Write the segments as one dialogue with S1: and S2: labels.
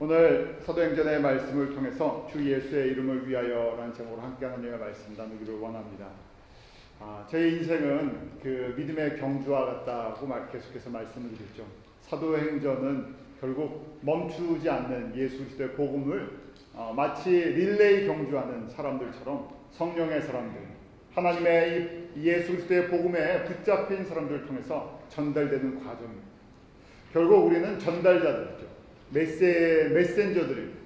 S1: 오늘 사도행전의 말씀을 통해서 주 예수의 이름을 위하여라는 제목으로 함께 하나님의 말씀 나누기를 원합니다. 제 인생은 그 믿음의 경주와 같다고 계속해서 말씀을 드렸죠. 사도행전은 결국 멈추지 않는 예수 그리스도의 복음을 마치 릴레이 경주하는 사람들처럼 성령의 사람들, 하나님의 예수 그리스도의 복음에 붙잡힌 사람들을 통해서 전달되는 과정입니다. 결국 우리는 전달자들이죠. 메신저들입니다.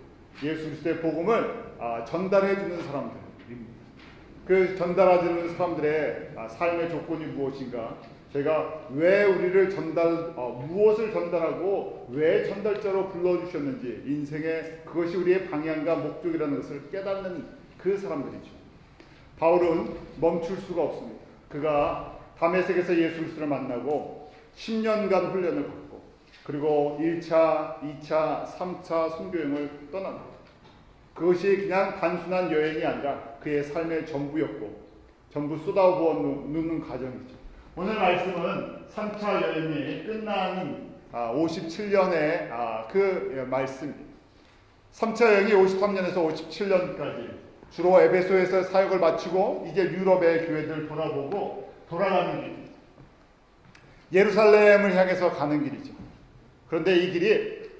S1: 예수 그리스도의 복음을 전달해주는 사람들입니다. 그 전달해주는 사람들의 삶의 조건이 무엇인가? 제가 왜 우리를 무엇을 전달하고 왜 전달자로 불러주셨는지, 인생의 그것이 우리의 방향과 목적이라는 것을 깨닫는 그 사람들이죠. 바울은 멈출 수가 없습니다. 그가 다메섹에서 예수 그리스도를 만나고 10년간 훈련을 받고 그리고 1차, 2차, 3차 선교여행을 떠납니다. 그것이 그냥 단순한 여행이 아니라 그의 삶의 전부였고 전부 쏟아부어 놓는 과정이죠. 오늘 말씀은 3차 여행이 끝나는 57년의 그 말씀입니다. 3차 여행이 53년에서 57년까지 주로 에베소에서 사역을 마치고 이제 유럽의 교회들을 돌아보고 돌아가는 길입니다. 예루살렘을 향해서 가는 길이죠. 그런데 이 길이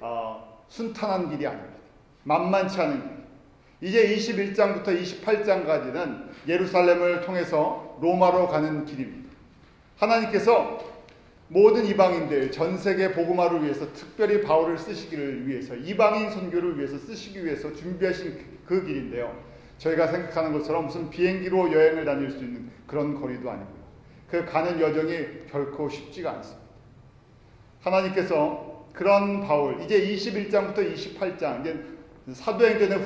S1: 순탄한 길이 아닙니다. 만만치 않은 길. 이제 21장부터 28장까지는 예루살렘을 통해서 로마로 가는 길입니다. 하나님께서 모든 이방인들, 전 세계 복음화를 위해서 특별히 바울을 쓰시기를 위해서, 이방인 선교를 위해서 쓰시기 위해서 준비하신 그 길인데요. 저희가 생각하는 것처럼 무슨 비행기로 여행을 다닐 수 있는 그런 거리도 아니고요. 그 가는 여정이 결코 쉽지가 않습니다. 하나님께서 그런 바울, 이제 21장부터 28장, 이제 사도행전의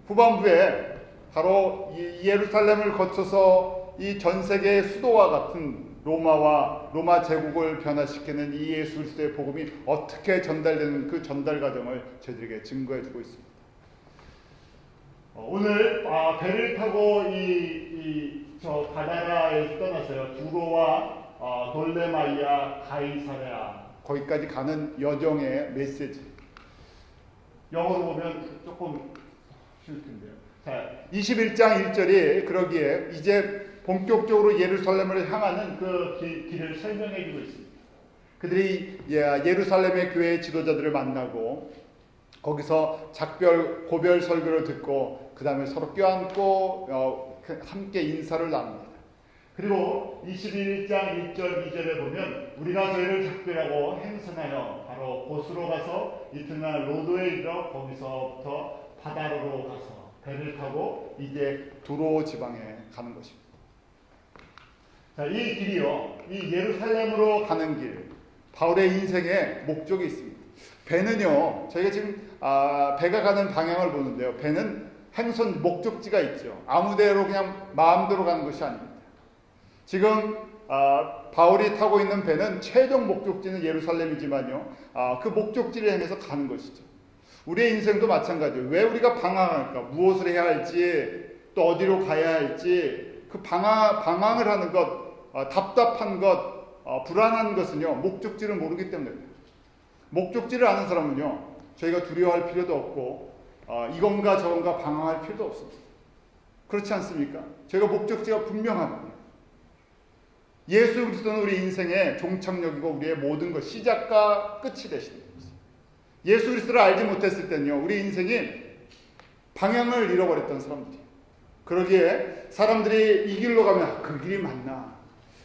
S1: 후반부에 바로 이 예루살렘을 거쳐서 이 전 세계의 수도와 같은 로마 제국을 변화시키는 이 예수 그리스도의 복음이 어떻게 전달되는 그 전달 과정을 저희들에게 증거해주고 있습니다. 오늘 배를 타고 저 바다라에서 떠났어요. 두로와 돌레마이아, 가이사랴 거기까지 가는 여정의 메시지. 영어로 보면 조금 쉬울 텐데요. 자, 21장 1절이 그러기에 이제 본격적으로 예루살렘을 향하는 그 길을 설명해 주고 있습니다. 그들이 예루살렘의 교회 지도자들을 만나고 거기서 고별 설교를 듣고 그 다음에 서로 껴안고 함께 인사를 나눕니다. 그리고 21장 1절 2절에 보면 우리가 저희를 작별하고 행선하여 바로 곳으로 가서 이튿날 로도에 이르러 거기서부터 바다로 가서 배를 타고 이제 두로 지방에 가는 것입니다. 자, 이 길이요, 이 예루살렘으로 가는 길, 바울의 인생에 목적이 있습니다. 배는요, 저희가 지금 배가 가는 방향을 보는데요, 배는 행선 목적지가 있죠. 아무데로 그냥 마음대로 가는 것이 아닙니다. 지금 바울이 타고 있는 배는 최종 목적지는 예루살렘이지만요, 그 목적지를 향해서 가는 것이죠. 우리의 인생도 마찬가지예요. 왜 우리가 방황할까? 무엇을 해야 할지, 또 어디로 가야 할지, 그 방황을 하는 것, 답답한 것, 불안한 것은요, 목적지를 모르기 때문입니다. 목적지를 아는 사람은요, 저희가 두려워할 필요도 없고, 이건가 저건가 방황할 필요도 없습니다. 그렇지 않습니까? 저희가 목적지가 분명합니다. 예수 그리스도는 우리 인생의 종착역이고 우리의 모든 것, 시작과 끝이 되시는 것입니다. 예수 그리스도를 알지 못했을 때는요, 우리 인생이 방향을 잃어버렸던 사람들이에요. 그러기에 사람들이 이 길로 가면 그 길이 맞나?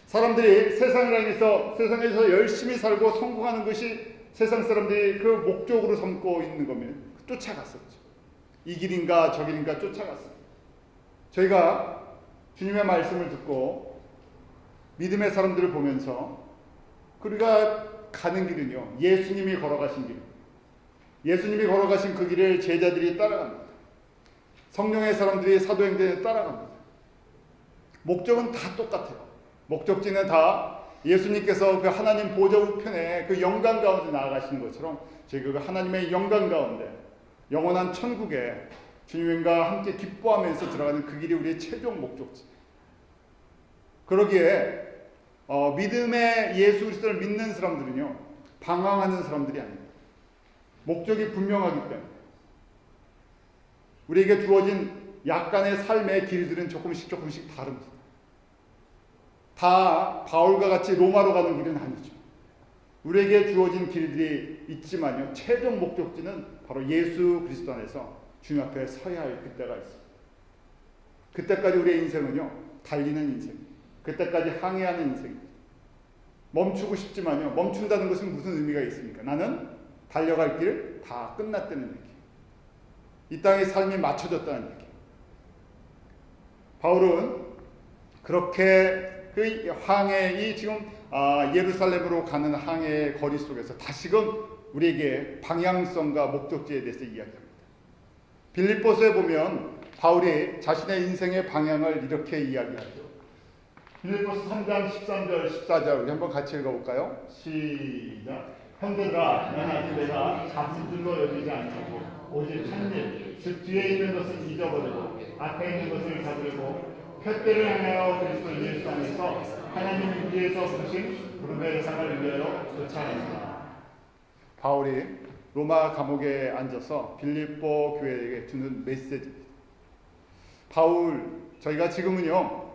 S1: 사람들이 세상에서 열심히 살고 성공하는 것이 세상 사람들이 그 목적으로 삼고 있는 거면 쫓아갔었죠. 이 길인가 저 길인가 쫓아갔어요. 저희가 주님의 말씀을 듣고 믿음의 사람들을 보면서 우리가 가는 길은요, 예수님이 걸어가신 길, 예수님이 걸어가신 그 길을 제자들이 따라갑니다. 성령의 사람들이 사도행전에 따라갑니다. 목적은 다 똑같아요. 목적지는 다 예수님께서 그 하나님 보좌 우편에 그 영광 가운데 나아가시는 것처럼 저희가 그 하나님의 영광 가운데 영원한 천국에 주님과 함께 기뻐하면서 들어가는 그 길이 우리의 최종 목적지. 그러기에 믿음의 예수 그리스도를 믿는 사람들은요, 방황하는 사람들이 아닙니다. 목적이 분명하기 때문에 우리에게 주어진 약간의 삶의 길들은 조금씩 다릅니다. 다 바울과 같이 로마로 가는 길은 아니죠. 우리에게 주어진 길들이 있지만요, 최종 목적지는 바로 예수 그리스도 안에서 주님 앞에 서야 할 그때가 있습니다. 그때까지 우리의 인생은요, 달리는 인생입니다. 그때까지 항해하는 인생입니다. 멈추고 싶지만요, 멈춘다는 것은 무슨 의미가 있습니까? 나는 달려갈 길 다 끝났다는 얘기. 이 땅의 삶이 맞춰졌다는 얘기. 바울은 그렇게 그 항해이 지금 예루살렘으로 가는 항해의 거리 속에서 다시금 우리에게 방향성과 목적지에 대해서 이야기합니다. 빌립보서에 보면 바울이 자신의 인생의 방향을 이렇게 이야기하죠. 빌립보서 3장 13절 14절 우리 한번 같이 읽어볼까요? 시작. 형제들아, 나는 내가 잡은 줄로 여기지 않고 오직 첫일 즉 뒤에 있는 것은 잊어버리고 앞에 있는 것을 잡으려고 푯대를 향하여 그리스도 예수 안에서 하나님 위에서 부르신 부름의 상을 위하여 쫓아간다. 바울이 로마 감옥에 앉아서 빌립보 교회에게 주는 메시지입니다. 바울, 저희가 지금은요,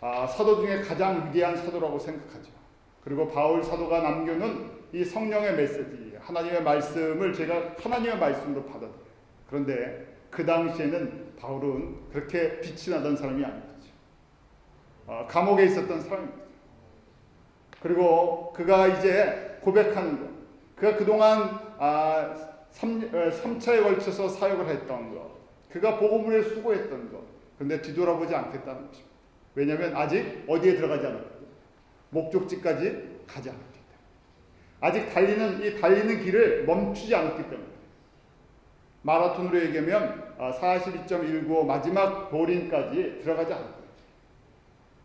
S1: 사도 중에 가장 위대한 사도라고 생각하죠. 그리고 바울 사도가 남겨놓은 이 성령의 메시지, 하나님의 말씀을 제가 하나님의 말씀으로 받아들여요. 그런데 그 당시에는 바울은 그렇게 빛이 나던 사람이 아니었죠. 감옥에 있었던 사람입니다. 그리고 그가 이제 고백하는 것, 그가 그동안 3차에 걸쳐서 사역을 했던 것, 그가 복음을 수고했던 것, 그런데 뒤돌아보지 않겠다는 것입니다. 왜냐하면 아직 어디에 들어가지 않았거든요. 목적지까지 가지 않았기 때문에. 아직 달리는 길을 멈추지 않았기 때문에. 마라톤으로 얘기하면 42.195 마지막 도림까지 들어가지 않았거든요.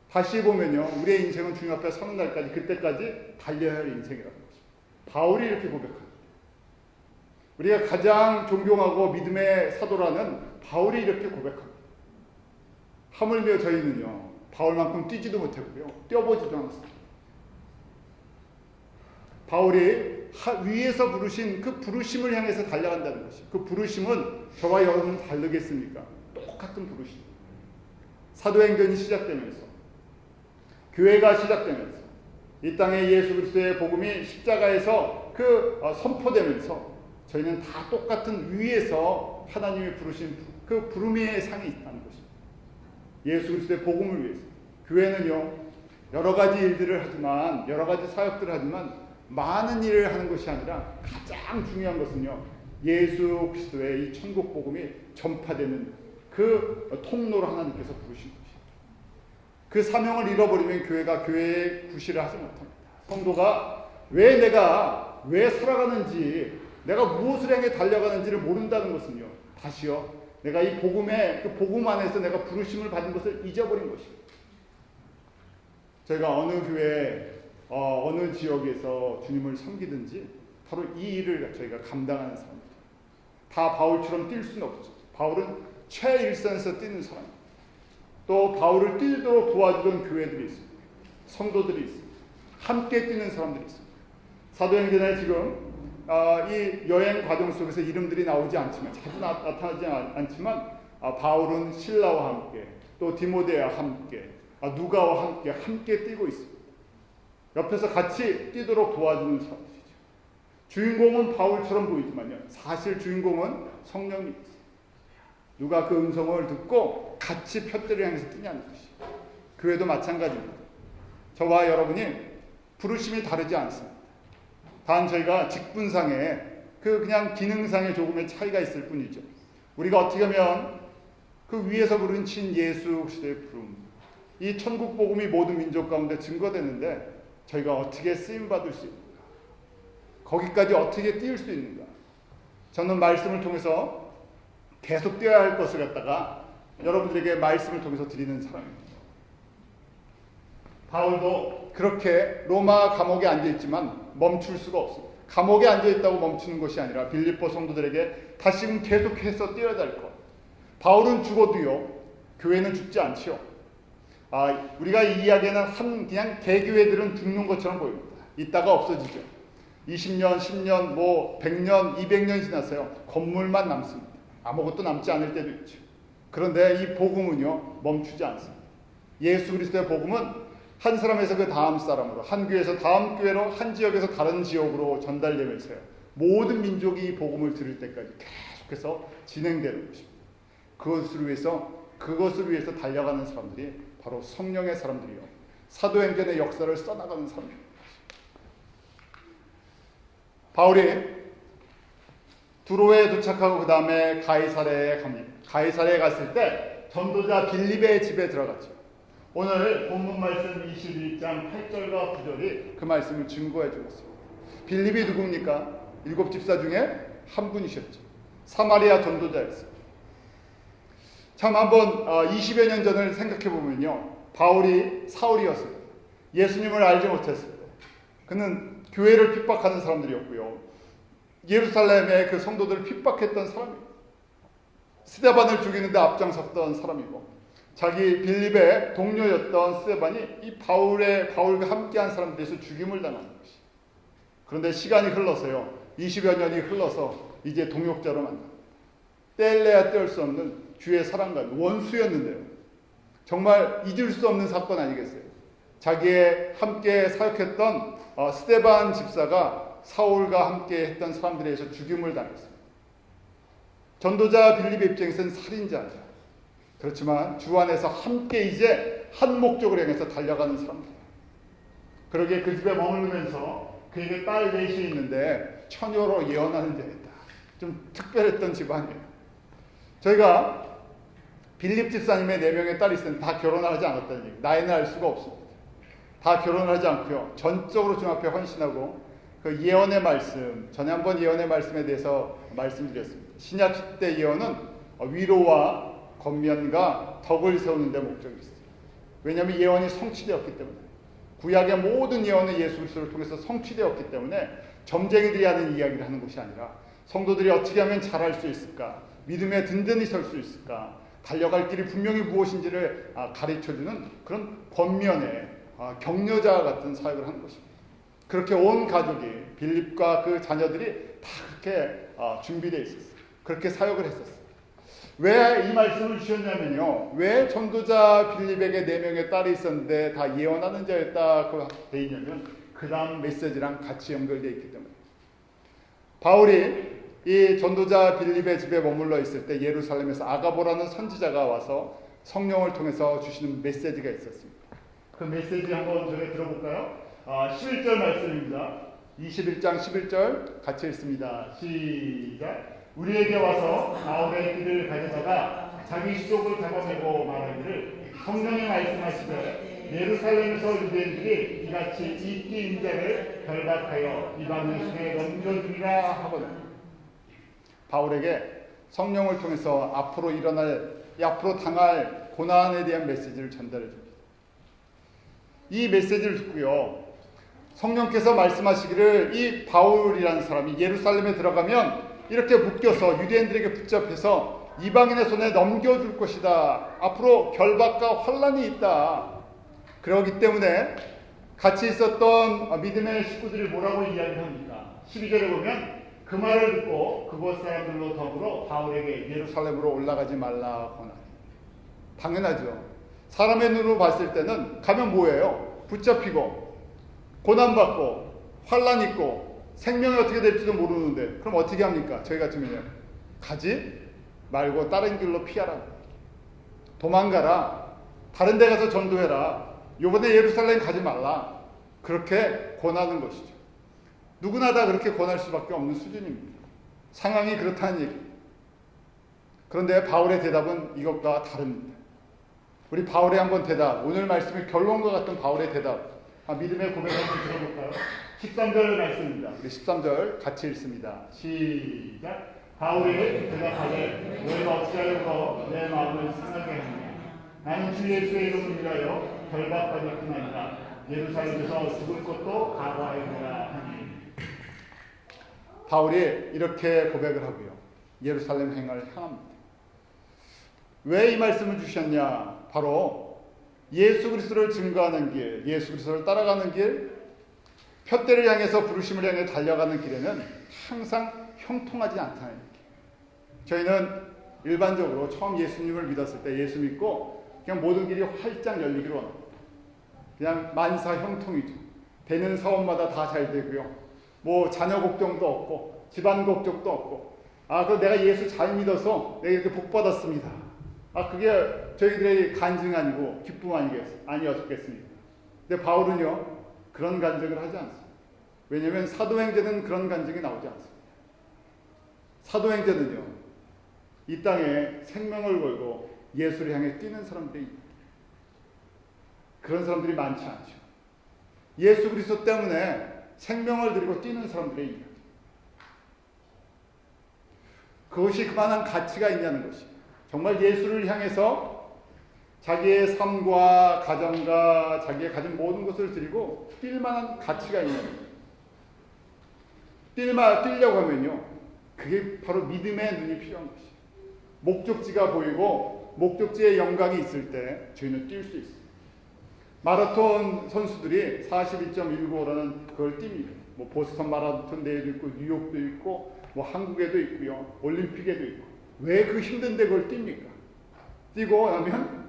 S1: 다시 보면요, 우리의 인생은 주님 앞에 서는 날까지, 그때까지 달려야 할 인생이라는 것입니다. 바울이 이렇게 고백합니다. 우리가 가장 존경하고 믿음의 사도라는 바울이 이렇게 고백합니다. 하물며 저희는요, 바울만큼 뛰지도 못했고요, 뛰어보지도 않았습니다. 바울이 위에서 부르신 그 부르심을 향해서 달려간다는 것이죠. 그 부르심은 저와 여러분은 다르겠습니까? 똑같은 부르심. 사도행전이 시작되면서, 교회가 시작되면서, 이 땅에 예수 그리스도의 복음이 십자가에서 선포되면서 저희는 다 똑같은 위에서 하나님이 부르신 그 부름의 상이 있다는 것입니다. 예수 그리스도의 복음을 위해서. 교회는요, 여러 가지 일들을 하지만, 여러 가지 사역들을 하지만 많은 일을 하는 것이 아니라 가장 중요한 것은요, 예수 그리스도의 이 천국 복음이 전파되는 그 통로로 하나님께서 부르신 것입니다. 그 사명을 잃어버리면 교회가 교회의 구실을 하지 못합니다. 성도가 왜 살아가는지, 내가 무엇을 향해 달려가는지를 모른다는 것은요, 다시요, 내가 이 그 복음 안에서 내가 부르심을 받은 것을 잊어버린 것입니다. 저희가 어느 교회, 어느 지역에서 주님을 섬기든지 바로 이 일을 저희가 감당하는 사람입니다. 다 바울처럼 뛸 수는 없죠. 바울은 최일선에서 뛰는 사람입니다. 또 바울을 뛰도록 도와주던 교회들이 있습니다. 성도들이 있습니다. 함께 뛰는 사람들이 있습니다. 사도행전에 지금 이 여행 과정 속에서 이름들이 나오지 않지만, 자주 나타나지 않지만, 바울은 실라와 함께, 또 디모데와 함께, 누가와 함께 뛰고 있습니다. 옆에서 같이 뛰도록 도와주는 사람들이죠. 주인공은 바울처럼 보이지만요, 사실 주인공은 성령님이세요. 누가 그 음성을 듣고 같이 푯대를 향해서 뛰냐는 것이죠. 교회도 마찬가지입니다. 저와 여러분이 부르심이 다르지 않습니다. 단 저희가 직분상에 그냥 기능상에 조금의 차이가 있을 뿐이죠. 우리가 어떻게 하면 그 위에서 부르신 예수 그리스도의 부름, 이 천국 복음이 모든 민족 가운데 증거되는데 저희가 어떻게 쓰임 받을 수 있는가? 거기까지 어떻게 뛸 수 있는가? 저는 말씀을 통해서 계속 뛰어야 할 것을 갖다가 여러분들에게 말씀을 통해서 드리는 사람입니다. 바울도 그렇게 로마 감옥에 앉아있지만 멈출 수가 없습니다. 감옥에 앉아있다고 멈추는 것이 아니라 빌립보 성도들에게 다시금 계속해서 뛰어야 될 것. 바울은 죽어도요, 교회는 죽지 않지요. 우리가 이 이야기는 그냥 개교회들은 죽는 것처럼 보입니다. 있다가 없어지죠. 20년, 10년, 100년, 200년 지났어요. 건물만 남습니다. 아무것도 남지 않을 때도 있죠. 그런데 이 복음은요, 멈추지 않습니다. 예수 그리스도의 복음은 한 사람에서 그 다음 사람으로, 한 교회에서 다음 교회로, 한 지역에서 다른 지역으로 전달되면서요. 모든 민족이 이 복음을 들을 때까지 계속해서 진행되는 것입니다. 그것을 위해서 달려가는 사람들이 바로 성령의 사람들이요. 사도행전의 역사를 써나가는 사람들입니다. 바울이 두로에 도착하고 그 다음에 가이사랴에 갑니다. 가이사랴에 갔을 때 전도자 빌립의 집에 들어갔죠. 오늘 본문 말씀 21장 8절과 9절이 그 말씀을 증거해 주고 있습니다. 빌립이 누굽니까? 7 집사 중에 한 분이셨죠. 사마리아 전도자였어요. 참 한번 20여 년 전을 생각해 보면요. 바울이 사울이었어요. 예수님을 알지 못했을 때. 그는 교회를 핍박하는 사람들이었고요. 예루살렘의 그 성도들을 핍박했던 사람이에요. 스데반을 죽이는데 앞장섰던 사람이고, 자기 빌립의 동료였던 스데반이 이 바울과 함께한 사람들에서 죽임을 당하는 것이. 그런데 시간이 흘러서요. 20여 년이 흘러서 이제 동역자로 만납니다. 뗄래야 뗄 수 없는 주의 사랑관, 원수였는데요. 정말 잊을 수 없는 사건 아니겠어요? 자기의 함께 사역했던 스데반 집사가 사울과 함께 했던 사람들에 의해서 죽임을 당했습니다. 전도자 빌립의 입장에서는 살인자죠. 그렇지만 주 안에서 함께 이제 한 목적을 향해서 달려가는 사람들. 그러게 그 집에 머무르면서 그에게 딸 넷이 있는데 처녀로 예언하는 자였다. 좀 특별했던 집안이에요. 저희가 빌립 집사님의 4명의 딸이 있었는데 다 결혼을 하지 않았다는 얘기. 나이는 알 수가 없습니다. 다 결혼을 하지 않고요. 전적으로 주 앞에 헌신하고 그 예언의 말씀, 전에 한번 예언의 말씀에 대해서 말씀드렸습니다. 신약 시대 예언은 위로와 권면과 덕을 세우는 데 목적이 있어요. 왜냐하면 예언이 성취되었기 때문에. 구약의 모든 예언은 예수 그리스도를 통해서 성취되었기 때문에 점쟁이들이 하는 이야기를 하는 것이 아니라 성도들이 어떻게 하면 잘할 수 있을까? 믿음에 든든히 설 수 있을까? 달려갈 길이 분명히 무엇인지를 가르쳐주는 그런 권면의 격려자 같은 사역을 하는 것입니다. 그렇게 온 가족이, 빌립과 그 자녀들이 다 그렇게 준비되어 있었어요. 그렇게 사역을 했었어요. 왜 이 말씀을 주셨냐면요. 왜 전도자 빌립에게 4명의 딸이 있었는데 다 예언하는 자였다고 되어 있냐면 그 다음 메시지랑 같이 연결되어 있기 때문에. 바울이 이 전도자 빌립의 집에 머물러 있을 때 예루살렘에서 아가보라는 선지자가 와서 성령을 통해서 주시는 메시지가 있었습니다. 그 메시지 한번 저희 들어볼까요? 11절 말씀입니다. 21장 11절 같이 읽습니다. 시작. 우리에게 와서 바울의 길을 가져다가 자기 수족을 잡아내고 말하기를 성령이 말씀하시되 예루살렘에서 유대인들이 이같이 이끼 인자를 결박하여 이방인 손에 넘겨주리라 하거든. 바울에게 성령을 통해서 앞으로 당할 고난에 대한 메시지를 전달해 줍니다. 이 메시지를 듣고요. 성령께서 말씀하시기를 이 바울이라는 사람이 예루살렘에 들어가면 이렇게 묶여서 유대인들에게 붙잡혀서 이방인의 손에 넘겨줄 것이다. 앞으로 결박과 환란이 있다. 그러기 때문에 같이 있었던 믿음의 식구들이 뭐라고 이야기합니까? 12절에 보면 그 말을 듣고 그곳 사람들로 더불어 바울에게 예루살렘으로 올라가지 말라고 하나. 당연하죠. 사람의 눈으로 봤을 때는 가면 뭐예요? 붙잡히고 고난받고 환란 있고 생명이 어떻게 될지도 모르는데 그럼 어떻게 합니까? 저희 같으면요. 가지 말고 다른 길로 피하라. 도망가라. 다른 데 가서 전도해라. 이번에 예루살렘 가지 말라. 그렇게 권하는 것이죠. 누구나 다 그렇게 권할 수밖에 없는 수준입니다. 상황이 그렇다는 얘기. 그런데 바울의 대답은 이것과 다릅니다. 우리 바울의 한번 대답, 오늘 말씀의 결론과 같은 바울의 대답, 믿음의 고백 한번 들어볼까요? 13절 말씀입니다. 우리 13절 같이 읽습니다. 시작. 바울이 대답하되 너희가 어찌하여 내 마음을 상하게 하느냐. 나는 주 예수의 이름을 위하여 결박받을 뿐 아니라 예루살렘에서 죽을 것도 각오하였노라 하니. 바울이 이렇게 고백을 하고요. 예루살렘 행을 향합니다. 왜 이 말씀을 주셨냐? 바로 예수 그리스도를 증거하는 길, 예수 그리스도를 따라가는 길, 푯대를 향해서 부르심을 향해 달려가는 길에는 항상 형통하지 않다는 얘기예요. 저희는 일반적으로 처음 예수님을 믿었을 때 예수 믿고 그냥 모든 길이 활짝 열리기로 합니다. 그냥 만사 형통이죠. 되는 사업마다 다 잘 되고요. 뭐 자녀 걱정도 없고 집안 걱정도 없고 그럼 내가 예수 잘 믿어서 내가 이렇게 복 받았습니다. 그게 저희들의 간증 아니고 기쁨 아니었겠습니까? 근데 바울은요 그런 간증을 하지 않습니다. 왜냐하면 사도행전은 그런 간증이 나오지 않습니다. 사도행전은요 이 땅에 생명을 걸고 예수를 향해 뛰는 사람들이 그런 사람들이 많지 않죠. 예수 그리스도 때문에 생명을 들이고 뛰는 사람들의 이야기. 그것이 그만한 가치가 있냐는 것이 정말 예수를 향해서 자기의 삶과 가정과 자기의 가진 모든 것을 드리고 뛸 만한 가치가 있냐는 뛰려고 하면요 그게 바로 믿음의 눈이 필요한 것이에요. 목적지가 보이고 목적지의 영광이 있을 때 저희는 뛸 수 있어요. 마라톤 선수들이 42.195라는 그걸 뜁니다. 뭐 보스턴 마라톤 대회도 있고 뉴욕도 있고 뭐 한국에도 있고요. 올림픽에도 있고. 왜 그 힘든데 그걸 뜁니까? 뛰고 나면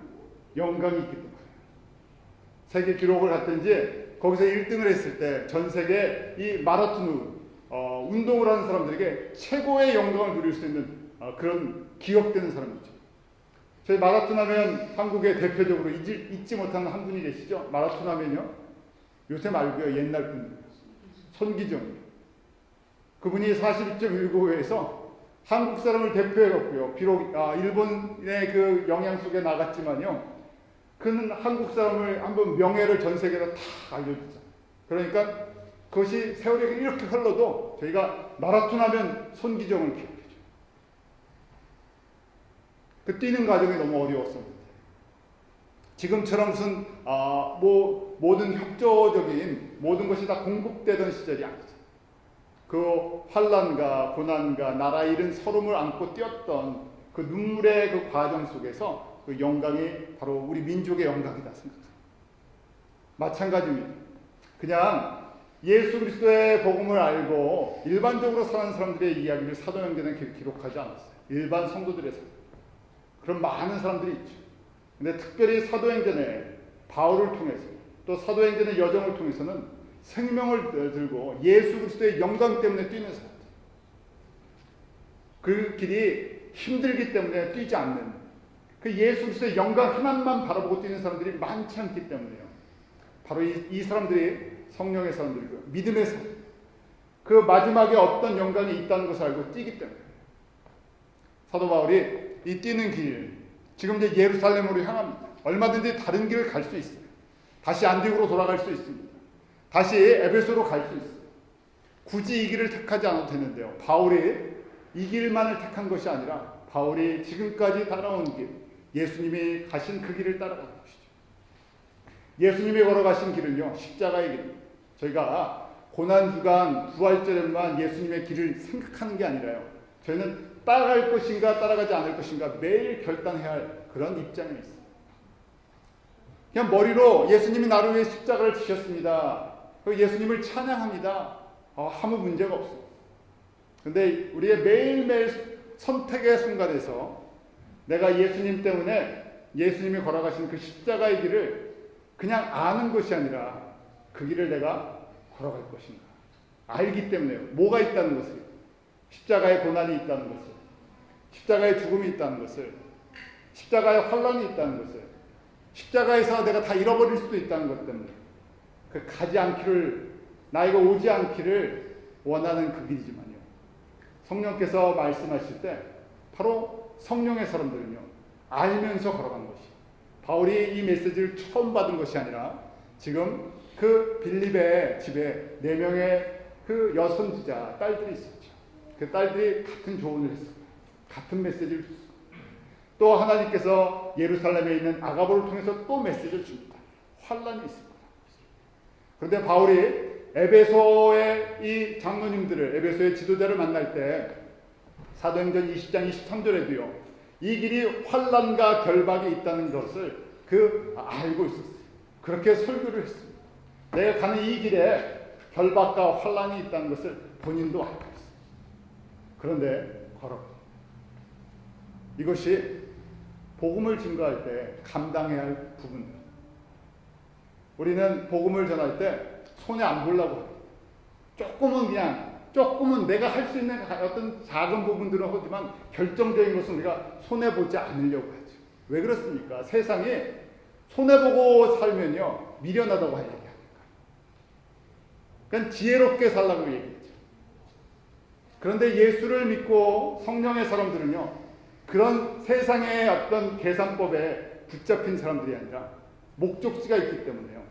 S1: 영광이 있기 때문에. 세계 기록을 갖든지 거기서 1등을 했을 때 전 세계 이 마라톤 운동을 하는 사람들에게 최고의 영광을 누릴 수 있는 그런 기억되는 사람이죠. 저희 마라톤 하면 한국에 대표적으로 잊지 못하는 한 분이 계시죠? 마라톤 하면요. 요새 말고요. 옛날 분. 손기정. 그분이 42.195에서 한국 사람을 대표해갖고요. 비록 일본의 그 영향 속에 나갔지만요. 그는 한국 사람을 한번 명예를 전 세계로 다 알려주죠. 그러니까 그것이 세월이 이렇게 흘러도 저희가 마라톤 하면 손기정을 기억해요. 그 뛰는 과정이 너무 어려웠습니다. 지금처럼 무슨 모든 협조적인 모든 것이 다 공급되던 시절이 아니죠. 그 환난과 고난과 나라 잃은 서름을 안고 뛰었던 그 눈물의 그 과정 속에서 그 영광이 바로 우리 민족의 영광이다 생각합니다. 마찬가지입니다. 그냥 예수 그리스도의 복음을 알고 일반적으로 사는 사람들의 이야기를 사도행전에 기록하지 않았어요. 일반 성도들의 삶. 그런 많은 사람들이 있죠. 근데 특별히 사도행전에 바울을 통해서 또 사도행전의 여정을 통해서는 생명을 들고 예수 그리스도의 영광 때문에 뛰는 사람들. 그 길이 힘들기 때문에 뛰지 않는 그 예수 그리스도의 영광 하나만 바라보고 뛰는 사람들이 많지 않기 때문에요. 바로 이 사람들이 성령의 사람들이고 믿음의 사람. 그 마지막에 어떤 영광이 있다는 것을 알고 뛰기 때문에 사도 바울이 이 뛰는 길, 지금 이제 예루살렘으로 향합니다. 얼마든지 다른 길을 갈 수 있어요. 다시 안디옥으로 돌아갈 수 있습니다. 다시 에베소로 갈 수 있어요. 굳이 이 길을 택하지 않아도 되는데요. 바울이 이 길만을 택한 것이 아니라 바울이 지금까지 따라온 길, 예수님이 가신 그 길을 따라가는 것이죠. 예수님이 걸어가신 길은요, 십자가의 길입니다. 저희가 고난주간, 부활절에만 예수님의 길을 생각하는 게 아니라요. 저희는 따라갈 것인가 따라가지 않을 것인가 매일 결단해야 할 그런 입장에 있습니다. 그냥 머리로 예수님이 나를 위해 십자가를 지셨습니다. 예수님을 찬양합니다. 아무 문제가 없습니다. 그런데 우리의 매일매일 선택의 순간에서 내가 예수님 때문에 예수님이 걸어가신 그 십자가의 길을 그냥 아는 것이 아니라 그 길을 내가 걸어갈 것인가. 알기 때문에요. 뭐가 있다는 것을. 십자가의 고난이 있다는 것을. 십자가의 죽음이 있다는 것을. 십자가의 환난이 있다는 것을. 십자가에서 내가 다 잃어버릴 수도 있다는 것 때문에 그 가지 않기를, 나이가 오지 않기를 원하는 그 길이지만요. 성령께서 말씀하실 때 바로 성령의 사람들은요. 알면서 걸어간 것이. 바울이 이 메시지를 처음 받은 것이 아니라 지금 그 빌립의 집에 4명의 그 여선지자 딸들이 있었죠. 그 딸들이 같은 조언을 했습니다. 같은 메시지를 줬습니다. 또 하나님께서 예루살렘에 있는 아가보를 통해서 또 메시지를 줍니다. 환난이 있습니다. 그런데 바울이 에베소의 이 장로님들을, 에베소의 지도자를 만날 때 사도행전 20장 23절에도요. 이 길이 환난과 결박이 있다는 것을 알고 있었어요. 그렇게 설교를 했습니다. 내가 가는 이 길에 결박과 환란이 있다는 것을 본인도 알고 있어요. 그런데 걸어. 이것이 복음을 증거할 때 감당해야 할 부분들. 우리는 복음을 전할 때 손해 안 보려고 해요. 조금은 내가 할 수 있는 어떤 작은 부분들은 하지만 결정적인 것은 우리가 손해보지 않으려고 하죠. 왜 그렇습니까? 세상에 손해보고 살면요 미련하다고 할 얘기합니다. 그러니까 지혜롭게 살라고 얘기했죠. 그런데 예수를 믿고 성령의 사람들은요 그런 세상의 어떤 계산법에 붙잡힌 사람들이 아니라 목적지가 있기 때문에요.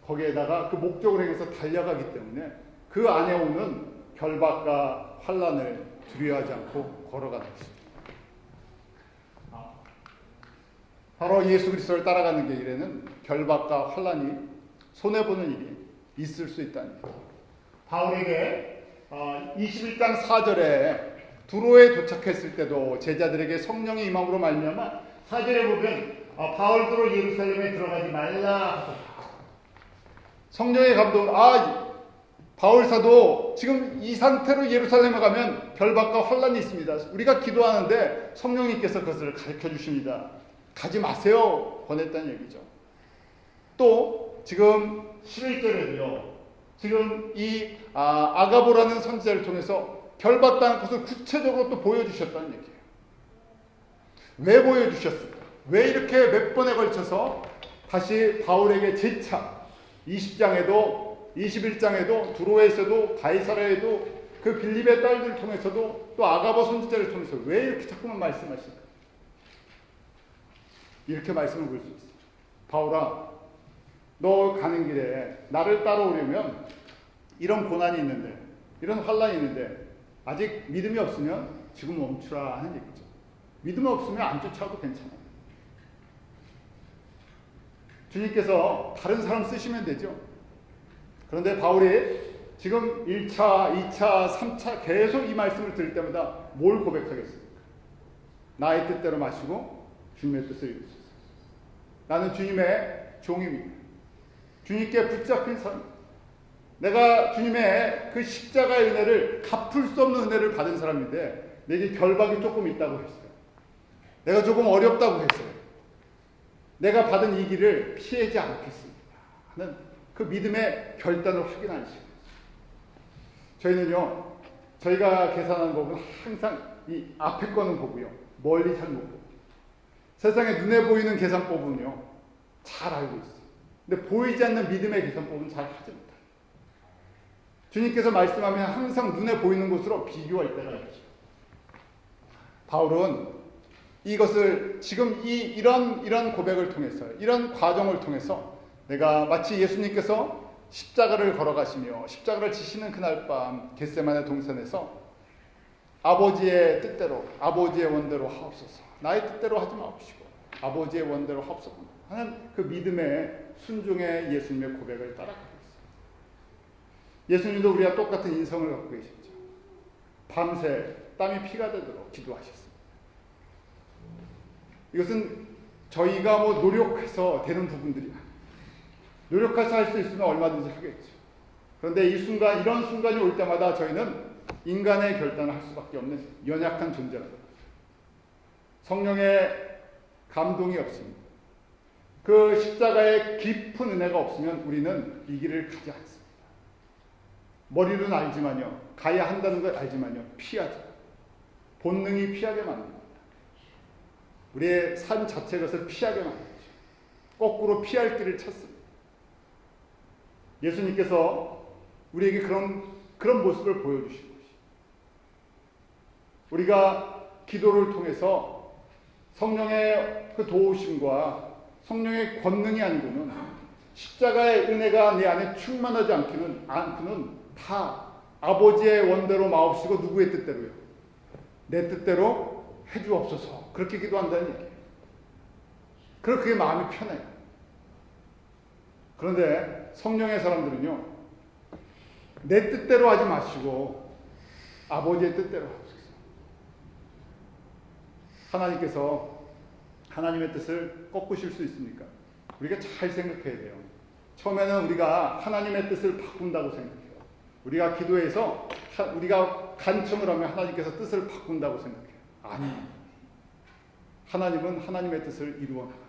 S1: 거기에다가 그 목적을 향해서 달려가기 때문에 그 안에 오는 결박과 환란을 두려워하지 않고 걸어가는 것입니다. 바로 예수 그리스도를 따라가는 길에는 결박과 환란이 손해보는 일이 있을 수 있다는 거예요. 바울에게 21장 4절에 두로에 도착했을 때도 제자들에게 성령이 임함으로 말미암아 4절에 보면 바울도 예루살렘에 들어가지 말라. 성령의 감동으로 바울 사도 지금 이 상태로 예루살렘에 가면 결박과 환란이 있습니다. 우리가 기도하는데 성령님께서 그것을 가르쳐 주십니다. 가지 마세요. 권했다는 얘기죠. 또 지금 11절에도요. 지금 이 아가보라는 선지자를 통해서 결박당한 것을 구체적으로 또 보여주셨다는 얘기예요. 왜 보여주셨을까? 왜 이렇게 몇 번에 걸쳐서 다시 바울에게 재차 20장에도 21장에도 두로에서도 가이사라에도 그 빌립의 딸들을 통해서도 또 아가보 선지자를 통해서 왜 이렇게 자꾸만 말씀하실까? 이렇게 말씀을 볼 수 있어요. 바울아, 너 가는 길에 나를 따라오려면 이런 고난이 있는데, 이런 환란이 있는데 아직 믿음이 없으면 지금 멈추라 하는 얘기죠. 믿음 없으면 안 쫓아도 괜찮아요. 주님께서 다른 사람 쓰시면 되죠. 그런데 바울이 지금 1차, 2차, 3차 계속 이 말씀을 들을 때마다 뭘 고백하겠습니까? 나의 뜻대로 마시고 주님의 뜻을 이루소서. 나는 주님의 종입니다. 주님께 붙잡힌 사람. 내가 주님의 그 십자가의 은혜를 갚을 수 없는 은혜를 받은 사람인데 내게 결박이 조금 있다고 했어요. 내가 조금 어렵다고 했어요. 내가 받은 이 길을 피하지 않겠습니다 하는 그 믿음의 결단을 확인하는 시간. 저희는요, 저희가 계산하는 법은 항상 이 앞에 거는 보고요, 멀리 잘 못 보고. 세상에 눈에 보이는 계산법은요, 잘 알고 있어요. 근데 보이지 않는 믿음의 계산법은 잘 하지 못해요. 주님께서 말씀하면 항상 눈에 보이는 것으로 비교할 때가 있죠. 바울은 이것을 지금 이런 고백을 통해서, 이런 과정을 통해서 내가 마치 예수님께서 십자가를 걸어가시며 십자가를 지시는 그날 밤 겟세마네 동산에서 아버지의 뜻대로, 아버지의 원대로 하옵소서, 나의 뜻대로 하지 마옵시고 아버지의 원대로 하옵소서 하는 그 믿음의 순종의 예수님의 고백을 따라가고 있어요. 예수님도 우리와 똑같은 인성을 갖고 계셨죠. 밤새 땀이 피가 되도록 기도하셨습니다. 이것은 저희가 노력해서 되는 부분들이 아니에요. 노력해서 할 수 있으면 얼마든지 하겠죠. 그런데 이런 순간이 올 때마다 저희는 인간의 결단을 할 수밖에 없는 연약한 존재라는 거죠. 성령의 감동이 없습니다. 그 십자가의 깊은 은혜가 없으면 우리는 이 길을 가지 않습니다. 머리로는 알지만요, 가야 한다는 걸 알지만요, 피하죠. 본능이 피하게 만듭니다. 우리의 삶 자체 것을 피하게 만들죠. 거꾸로 피할 길을 찾습니다. 예수님께서 우리에게 그런 모습을 보여주신 것이죠. 우리가 기도를 통해서 성령의 그 도우심과 성령의 권능이 아니고는 십자가의 은혜가 내 안에 충만하지 않고는 다 아버지의 원대로 마옵시고 누구의 뜻대로요? 내 뜻대로 해주옵소서. 그렇게 기도한다는 얘기예요. 그럼 그게 마음이 편해요. 그런데 성령의 사람들은요, 내 뜻대로 하지 마시고 아버지의 뜻대로 하옵소서. 하나님께서 하나님의 뜻을 꺾으실 수 있습니까? 우리가 잘 생각해야 돼요. 처음에는 우리가 하나님의 뜻을 바꾼다고 생각해요. 우리가 기도해서 우리가 간청을 하면 하나님께서 뜻을 바꾼다고 생각해요. 아니, 하나님은 하나님의 뜻을 이루어 나가세요.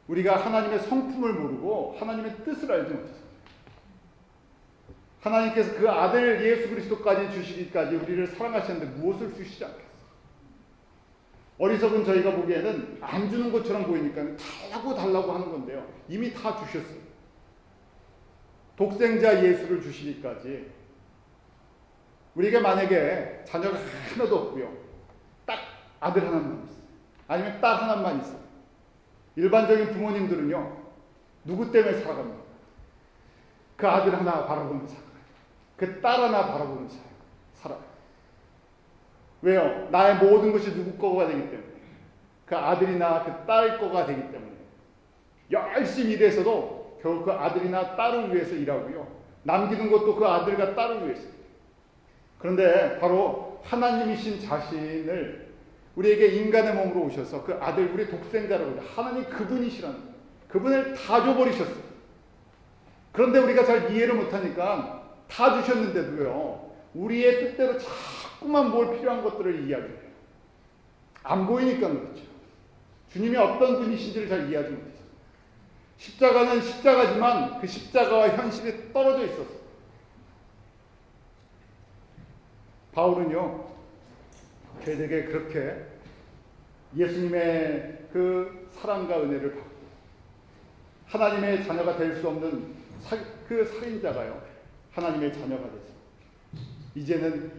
S1: 우리가 하나님의 성품을 모르고 하나님의 뜻을 알지 못해서 하나님께서 그 아들 예수 그리스도까지 주시기까지 우리를 사랑하셨는데 무엇을 주시지 않겠어요? 어리석은 저희가 보기에는 안 주는 것처럼 보이니까 달라고 하는 건데요. 이미 다 주셨어요. 독생자 예수를 주시기까지 우리가 만약에 자녀가 하나도 없고요. 딱 아들 하나만 있어요. 아니면 딸 하나만 있어요. 일반적인 부모님들은요. 누구 때문에 살아갑니까? 그 아들 하나 바라보면서 살아요. 그 딸 하나 바라보면서 살아요. 왜요? 나의 모든 것이 누구 거가 되기 때문에. 그 아들이나 그 딸 거가 되기 때문에. 열심히 일해서도 결국 그 아들이나 딸을 위해서 일하고요. 남기는 것도 그 아들과 딸을 위해서. 그런데 바로 하나님이신 자신을 우리에게 인간의 몸으로 오셔서 그 아들, 우리 독생자라고 해요. 하나님 그분이시라는 거예요. 그분을 다 줘버리셨어요. 그런데 우리가 잘 이해를 못하니까 다 주셨는데도요. 우리의 뜻대로 자꾸만 뭘 필요한 것들을 이야기해요. 안 보이니까 그렇죠. 주님이 어떤 분이신지를 잘 이해하지 못해서. 십자가는 십자가지만 그 십자가와 현실이 떨어져 있었어요. 바울은요. 되게 그렇게 예수님의 그 사랑과 은혜를 받고 하나님의 자녀가 될 수 없는 그 살인자가요. 하나님의 자녀가 돼서 이제는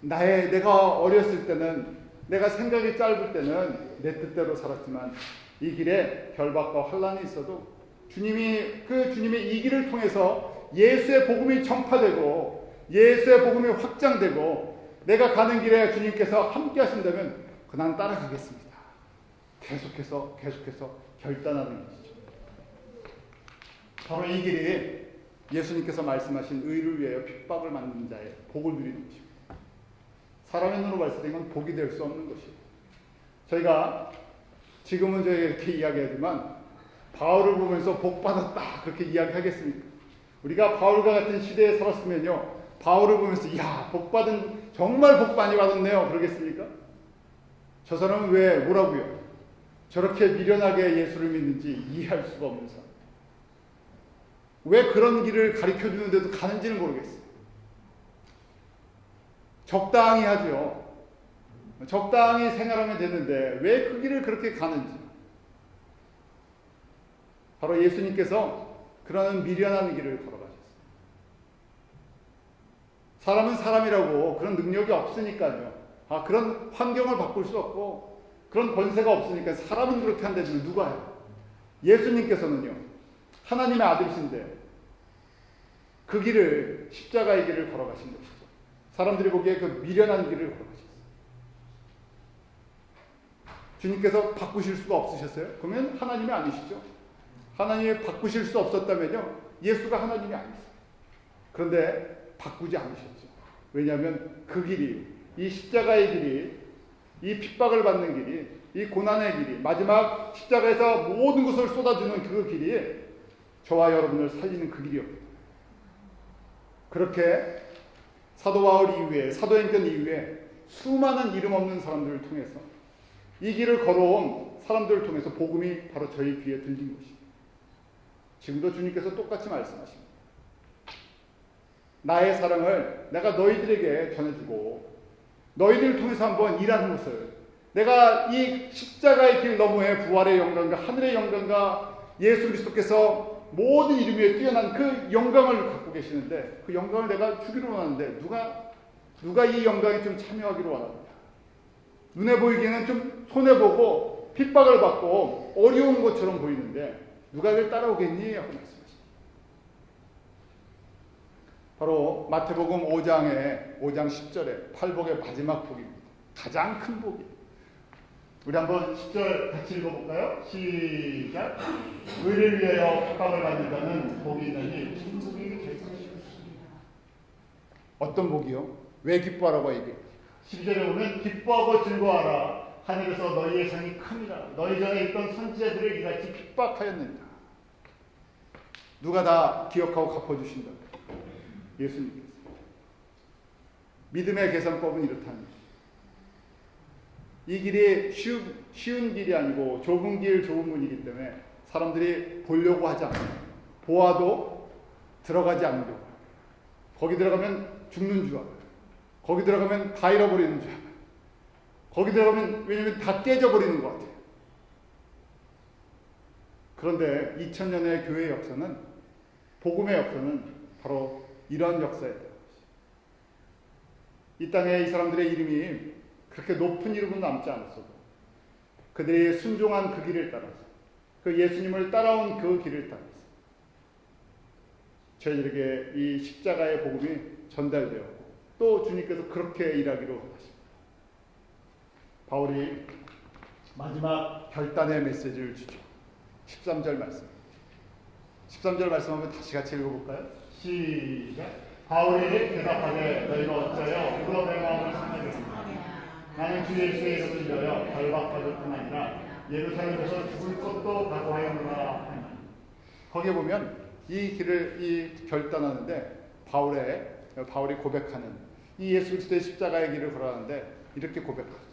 S1: 내가 어렸을 때는 내가 생각이 짧을 때는 내 뜻대로 살았지만 이 길에 결박과 환란이 있어도 주님의 이 길을 통해서 예수의 복음이 전파되고 예수의 복음이 확장되고 내가 가는 길에 주님께서 함께 하신다면 그냥 따라가겠습니다. 계속해서 결단하는 것이죠. 바로 이 길이 예수님께서 말씀하신 의를 위하여 핍박을 받는 자의 복을 누리는 것입니다. 사람의 눈으로 봤을 때 이건 복이 될 수 없는 것이에요. 저희가 지금은 이렇게 이야기하지만 바울을 보면서 복 받았다 그렇게 이야기하겠습니까? 우리가 바울과 같은 시대에 살았으면요. 바울을 보면서 정말 복 많이 받았네요. 그러겠습니까? 저 사람은 왜 뭐라고요? 저렇게 미련하게 예수를 믿는지 이해할 수가 없는 사람. 왜 그런 길을 가르쳐주는데도 가는지는 모르겠어요. 적당히 하죠. 적당히 생활하면 되는데 왜 그 길을 그렇게 가는지. 바로 예수님께서 그런 미련한 길을 걸어가셨어요. 사람은 사람이라고 그런 능력이 없으니까요. 그런 환경을 바꿀 수 없고 그런 권세가 없으니까 사람은 그렇게 한다면 누가 해요? 예수님께서는요. 하나님의 아들이신데 그 길을 십자가의 길을 걸어가신 것이죠. 사람들이 보기에 그 미련한 길을 걸어가셨어요. 주님께서 바꾸실 수가 없으셨어요? 그러면 하나님이 아니시죠. 하나님이 바꾸실 수 없었다면요. 예수가 하나님이 아니세요. 그런데 바꾸지 않으셨죠. 왜냐하면 그 길이, 이 십자가의 길이, 이 핍박을 받는 길이, 이 고난의 길이, 마지막 십자가에서 모든 것을 쏟아주는 그 길이 저와 여러분을 살리는 그 길이었거든요. 그렇게 사도 바울 이후에, 사도행전 이후에 수많은 이름 없는 사람들을 통해서 이 길을 걸어온 사람들을 통해서 복음이 바로 저희 귀에 들린 것입니다. 지금도 주님께서 똑같이 말씀하십니다. 나의 사랑을 내가 너희들에게 전해주고 너희들을 통해서 한번 일하는 것을 내가 이 십자가의 길 너머에 부활의 영광과 하늘의 영광과 예수 그리스도께서 모든 이름 위에 뛰어난 그 영광을 갖고 계시는데 그 영광을 내가 주기로 원하는데 누가 이 영광에 좀 참여하기로 원합니다. 눈에 보이기에는 좀 손해보고 핍박을 받고 어려운 것처럼 보이는데 누가 이걸 따라오겠니? 하고 말씀하십니다. 바로 마태복음 5장 10절에 팔복의 마지막 복입니다. 가장 큰 복이에요. 우리 한번 10절 같이 읽어볼까요? 시작. 의를 위하여 핍박을 받는 자는 복이 있나니 천국이 될 것이다. 어떤 복이요? 왜 기뻐하라고 얘기해요? 12절에 보면 기뻐하고 즐거워하라. 하늘에서 너희의 상이 큽니다. 너희 전에 있던 선지자들을 이같이 핍박하였느니라. 누가 다 기억하고 갚아주신다. 예수님께서. 믿음의 계산법은 이렇다는 거죠. 이 길이 쉬운 길이 아니고 좁은 길, 좁은 문이기 때문에 사람들이 보려고 하지 않아요. 보아도 들어가지 않으려고. 거기 들어가면 죽는 줄 알아요. 거기 들어가면 다 잃어버리는 줄 알아요. 거기 들어가면 왜냐면 다 깨져버리는 것 같아요. 그런데 2000년의 교회의 역사는, 복음의 역사는 바로 이러한 역사예요. 이 땅에 이 사람들의 이름이 그렇게 높은 이름은 남지 않았어도 그들이 순종한 그 길을 따라서, 그 예수님을 따라온 그 길을 따라서 저희들에게 이 십자가의 복음이 전달되었고 또 주님께서 그렇게 일하기로 하십니다. 바울이 마지막 결단의 메시지를 주죠. 13절 말씀. 13절 말씀 한번 다시 같이 읽어볼까요? 시작. 바울이 대답하되 너희가 어찌하여 물어 내 마음을 상하였느냐. 나는 주 예수의 이름을 위하여 결박받을 뿐 아니라 예루살렘에서 죽을 것도 각오하였노라 하니. 거기에 보면 이 길을 결단하는데 바울이 고백하는 이 예수 그리스도의 십자가의 길을 걸어가는데 이렇게 고백하죠.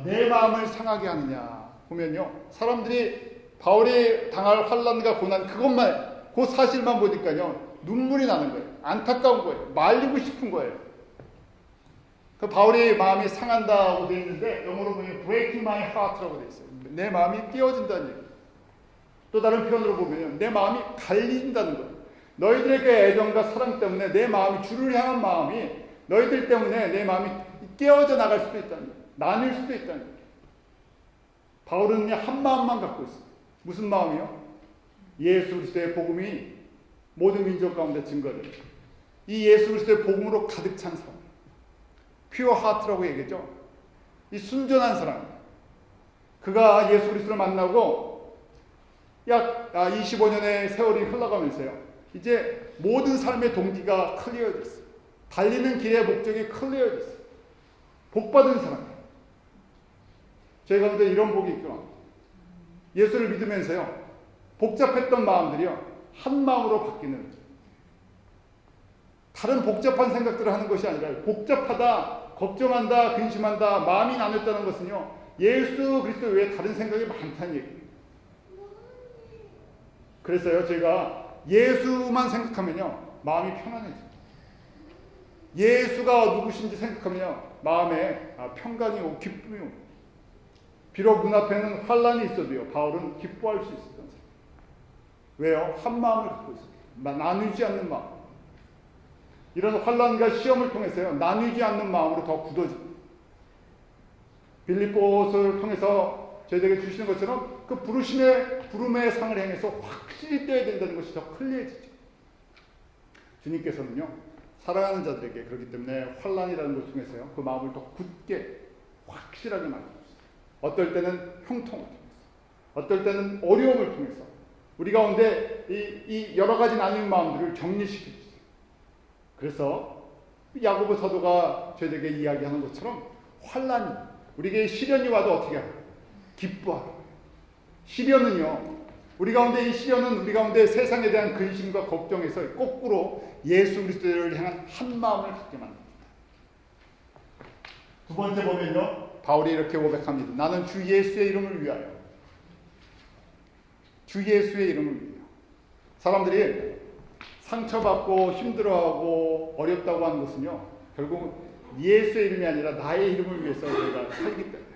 S1: 내 마음을 상하게 하느냐 보면요, 사람들이 바울이 당할 환난과 고난 그것만, 그 사실만 보니까요 눈물이 나는 거예요. 안타까운 거예요. 말리고 싶은 거예요. 그 바울이 마음이 상한다고 되어 있는데 영어로 보면 breaking my heart라고 되어 있어요. 내 마음이 깨어진다는 얘기예요. 또 다른 표현으로 보면 내 마음이 갈린다는 거예요. 너희들에게 애정과 사랑 때문에 내 마음이, 주를 향한 마음이 너희들 때문에 내 마음이 깨어져 나갈 수도 있다는 거예요. 나뉠 수도 있다는 거예요. 바울은 한 마음만 갖고 있어요. 무슨 마음이요? 예수 그리스도의 복음이 모든 민족 가운데 증거돼요. 이 예수 그리스도의 복음으로 가득 찬 사람, 퓨어 하트라고 얘기했죠. 이 순전한 사람, 그가 예수 그리스도를 만나고 약 25년의 세월이 흘러가면서요, 이제 모든 삶의 동기가 클리어됐어요. 달리는 길의 목적이 클리어됐어요. 복받은 사람. 저희 가운데 이런 복이 있구나. 예수를 믿으면서요, 복잡했던 마음들이요 한 마음으로 바뀌는, 다른 복잡한 생각들을 하는 것이 아니라 복잡하다, 걱정한다, 근심한다, 마음이 나눴다는 것은요 예수 그리스도 외에 다른 생각이 많다는 얘기예요. 그래서요 저희가 예수만 생각하면요 마음이 편안해져요. 예수가 누구신지 생각하면요 마음에 평강이 오고 기쁨이 오고, 비록 눈앞에는 환란이 있어도요 바울은 기뻐할 수 있었던 사람. 왜요? 한 마음을 갖고 있어요. 나누지 않는 마음. 이런 환란과 시험을 통해서요 나누지 않는 마음으로 더 굳어집니다. 빌립보서를 통해서 저희에게 주시는 것처럼 그 부름의 상을 행해서 확실히 떼야 된다는 것이 더 클리어지죠. 주님께서는요 사랑하는 자들에게 그렇기 때문에 환란이라는 것을 통해서요 그 마음을 더 굳게 확실하게 만들어주세요. 어떨 때는 형통을 통해서, 어떨 때는 어려움을 통해서 우리 가운데 이 여러 가지 나뉘는 마음들을 정리시켜주세요. 그래서 야고보 사도가 저희에게 이야기하는 것처럼 환란이, 우리에게 시련이 와도 어떻게 하라? 기뻐하라. 시련은요, 우리 가운데 이 시련은 우리 가운데 세상에 대한 근심과 걱정에서 거꾸로 예수 그리스도를 향한 한 마음을 갖게 만듭니다. 두 번째 보면요, 바울이 이렇게 고백합니다. 나는 주 예수의 이름을 위하여. 주 예수의 이름을 위하여. 사람들이 상처받고 힘들어하고 어렵다고 하는 것은요 결국 예수의 이름이 아니라 나의 이름을 위해서 저희가 살기 때문에,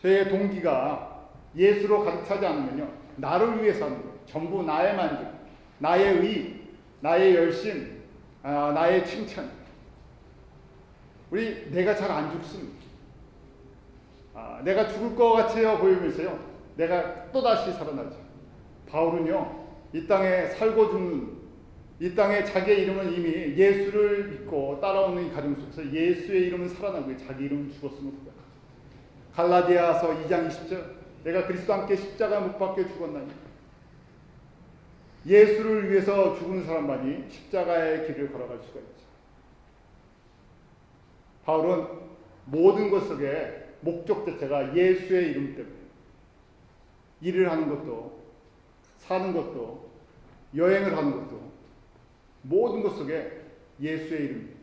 S1: 저희의 동기가 예수로 가득 차지 않으면요 나를 위해서 하는 거예요. 전부 나의 만족, 나의 의, 나의 열심, 나의 칭찬. 내가 잘 안 죽습니다. 내가 죽을 것 같아요 보이면서요 내가 또다시 살아나죠. 바울은요 이 땅에 살고 죽는, 이 땅에 자기의 이름은 이미 예수를 믿고 따라오는 이 가정 속에서 예수의 이름은 살아나고 자기 이름은 죽었음을 고백합니다. 갈라디아서 2장 20절, 내가 그리스도와 함께 십자가 못 박혀 죽었나니. 예수를 위해서 죽은 사람만이 십자가의 길을 걸어갈 수가 있죠. 바울은 모든 것 속에 목적 자체가 예수의 이름 때문에, 일을 하는 것도, 사는 것도, 여행을 하는 것도 모든 것 속에 예수의 이름.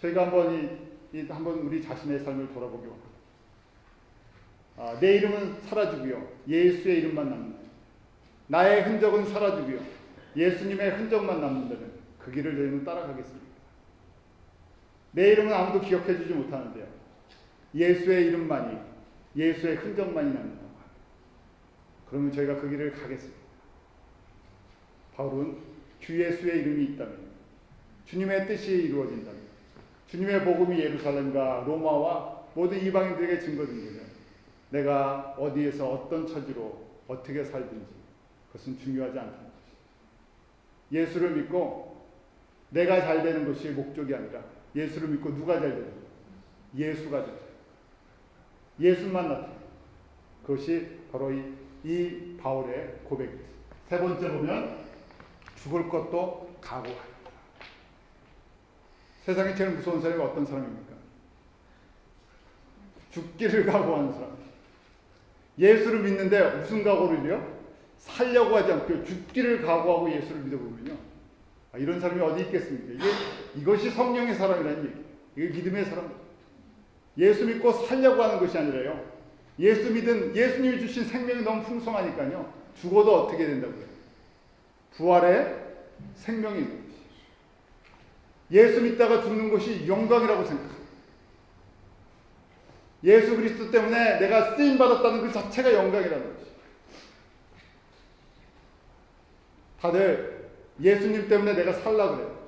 S1: 저희가 한번 우리 자신의 삶을 돌아보기 원합니다. 내 이름은 사라지고요. 예수의 이름만 남는다. 나의 흔적은 사라지고요. 예수님의 흔적만 남는다면 그 길을 저희는 따라가겠습니다. 내 이름은 아무도 기억해 주지 못하는데요. 예수의 이름만이, 예수의 흔적만이 남는다고 합니다. 그러면 저희가 그 길을 가겠습니다. 바울은 주 예수의 이름이 있다면, 주님의 뜻이 이루어진다면, 주님의 복음이 예루살렘과 로마와 모든 이방인들에게 증거된다면 내가 어디에서 어떤 처지로 어떻게 살든지 그것은 중요하지 않다는 것입니다. 예수를 믿고 내가 잘 되는 것이 목적이 아니라 예수를 믿고 누가 잘 되는 거예요? 예수가 잘 돼요. 예수만 나타나요. 그것이 바로 이 바울의 고백입니다. 세 번째 보면 죽을 것도 각오하라. 세상에 제일 무서운 사람이 어떤 사람입니까? 죽기를 각오하는 사람. 예수를 믿는데 무슨 각오를요? 살려고 하지 않고 죽기를 각오하고 예수를 믿어보면요. 이런 사람이 어디 있겠습니까? 이것이 성령의 사람이라는 얘기예요. 이게 믿음의 사람. 예수 믿고 살려고 하는 것이 아니라요. 예수님이 주신 생명이 너무 풍성하니까요. 죽어도 어떻게 된다고요? 부활의 생명이 있는 것이에요. 예수 믿다가 죽는 것이 영광이라고 생각합니다. 예수 그리스도 때문에 내가 쓰임받았다는 그 자체가 영광이라는 것이에요. 다들 예수님 때문에 내가 살라 그래요.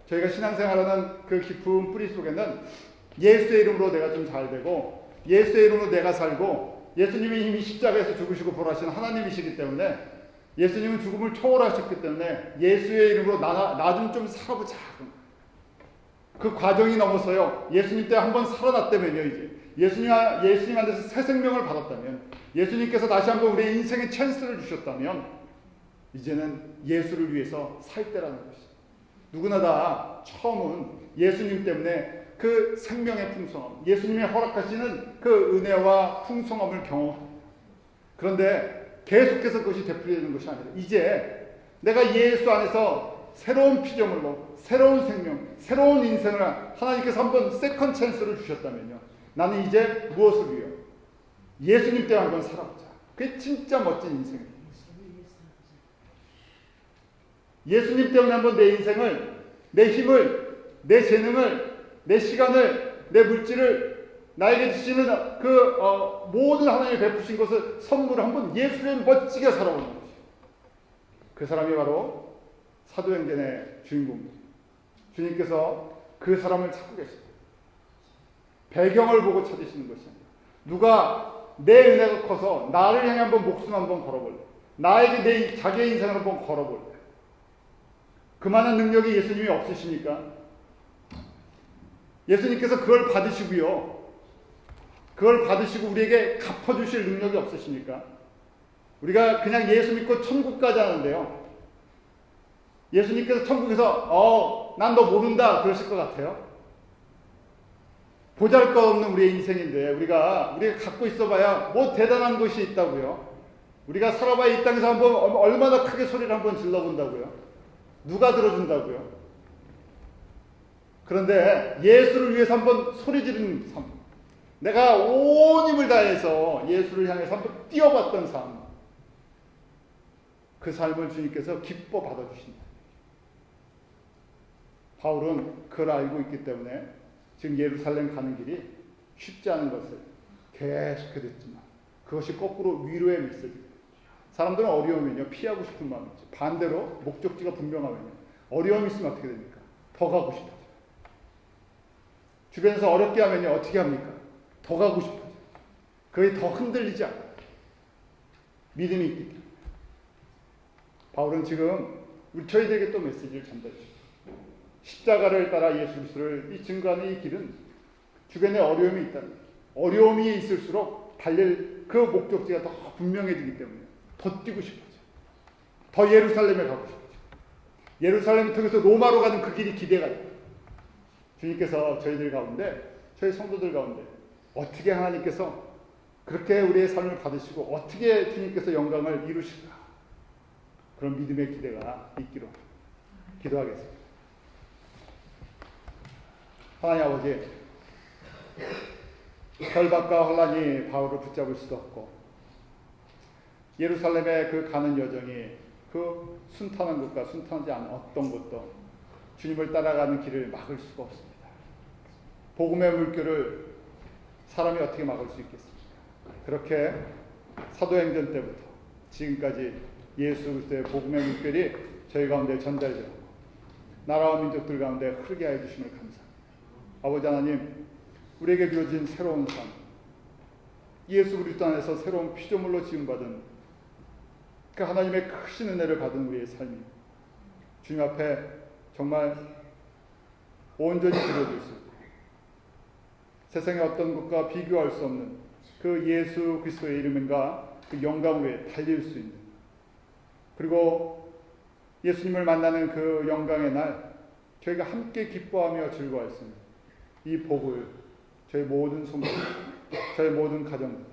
S1: 저희가 신앙생활하는 그 깊은 뿌리 속에는 예수의 이름으로 내가 좀 잘 되고 예수의 이름으로 내가 살고 예수님이 이미 십자가에서 죽으시고 부활하신 하나님이시기 때문에 예수님은 죽음을 초월하셨기 때문에 예수의 이름으로 나 좀 살아보자. 그 과정이 넘어서요. 예수님 때 한번 살아났다면요. 이제 예수님 안에서 새 생명을 받았다면 예수님께서 다시 한번 우리의 인생의 찬스를 주셨다면 이제는 예수를 위해서 살 때라는 것이죠. 누구나 다 처음은 예수님 때문에 그 생명의 풍성함, 예수님이 허락하시는 그 은혜와 풍성함을 경험합니다. 그런데 계속해서 그것이 되풀이되는 것이 아니라 이제 내가 예수 안에서 새로운 피조물로 새로운 생명, 새로운 인생을 하나님께서 한번 세컨 찬스를 주셨다면요. 나는 이제 무엇을 위해요? 예수님 때문에 한번 살아보자. 그게 진짜 멋진 인생이에요. 예수님 때문에 한번 내 인생을, 내 힘을, 내 재능을, 내 시간을, 내 물질을 나에게 주시는 모든 하나님이 베푸신 것을 선물을 한번 예수를 멋지게 살아보는 것이에요. 그 사람이 바로 사도행전의 주인공입니다. 주님께서 그 사람을 찾고 계십니다. 배경을 보고 찾으시는 것이 아니라 누가 내 은혜가 커서 나를 향해 한번 목숨 한번 걸어볼래. 나에게 자기의 인생을 한번 걸어볼래. 그만한 능력이 예수님이 없으시니까 예수님께서 그걸 받으시고요. 그걸 받으시고 우리에게 갚아주실 능력이 없으시니까 우리가 그냥 예수 믿고 천국 가자는데요. 예수님께서 천국에서 난 너 모른다 그러실 것 같아요. 보잘것없는 우리의 인생인데 우리가 갖고 있어봐야 뭐 대단한 것이 있다고요. 우리가 살아봐야 이 땅에서 한번 얼마나 크게 소리를 한번 질러본다고요. 누가 들어준다고요. 그런데 예수를 위해서 한번 소리 지르는 삶, 내가 온 힘을 다해서 예수를 향해서 한번 뛰어봤던 삶, 그 삶을 주님께서 기뻐 받아주신다. 바울은 그걸 알고 있기 때문에 지금 예루살렘 가는 길이 쉽지 않은 것을 계속해 듣지만 그것이 거꾸로 위로의 메시지입니다. 사람들은 어려우면요 피하고 싶은 마음이 있죠. 반대로 목적지가 분명하면요 어려움이 있으면 어떻게 됩니까? 더 가고 싶어요. 주변에서 어렵게 하면요 어떻게 합니까? 더 가고 싶어요. 그게 더 흔들리지 않아요. 믿음이 있기 때문에. 바울은 지금 저희들에게 또 메시지를 전달해 줍니다. 십자가를 따라 예수 그리스도를 이 증거하는 이 길은 주변에 어려움이 있다는 거예요. 어려움이 있을수록 달릴 그 목적지가 더 분명해지기 때문에 더 뛰고 싶어져. 더 예루살렘에 가고 싶어져. 예루살렘을 통해서 로마로 가는 그 길이 기대가 돼요. 주님께서 저희들 가운데, 저희 성도들 가운데 어떻게 하나님께서 그렇게 우리의 삶을 받으시고 어떻게 주님께서 영광을 이루실까? 그런 믿음의 기대가 있기로 합니다. 기도하겠습니다. 하나님 아버지, 결박과 혼란이 바울을 붙잡을 수도 없고 예루살렘의 그 가는 여정이 그 순탄한 곳과 순탄하지 않은 어떤 곳도 주님을 따라가는 길을 막을 수가 없습니다. 복음의 물결을 사람이 어떻게 막을 수 있겠습니까? 그렇게 사도행전 때부터 지금까지 예수 그리스도의 복음의 물결이 저희 가운데 전달되고 나라와 민족들 가운데 흐르게 하여 주심을 감사합니다. 아버지 하나님, 우리에게 주어진 새로운 삶, 예수 그리스도 안에서 새로운 피조물로 지음받은 그 하나님의 크신 은혜를 받은 우리의 삶이 주님 앞에 정말 온전히 드려질 수 있고 세상의 어떤 것과 비교할 수 없는 그 예수 그리스도의 이름과 그 영광 위에 달릴 수 있는, 그리고 예수님을 만나는 그 영광의 날 저희가 함께 기뻐하며 즐거워할 수 있는 이 복을 저희 모든 성도, 저희 모든 가정들,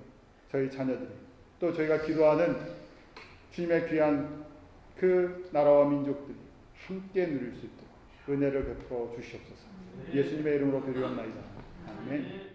S1: 저희 자녀들이, 또 저희가 기도하는 주님의 귀한 그 나라와 민족들이 함께 누릴 수 있도록 은혜를 베풀어 주시옵소서. 예수님의 이름으로 기도합나이다. 아멘.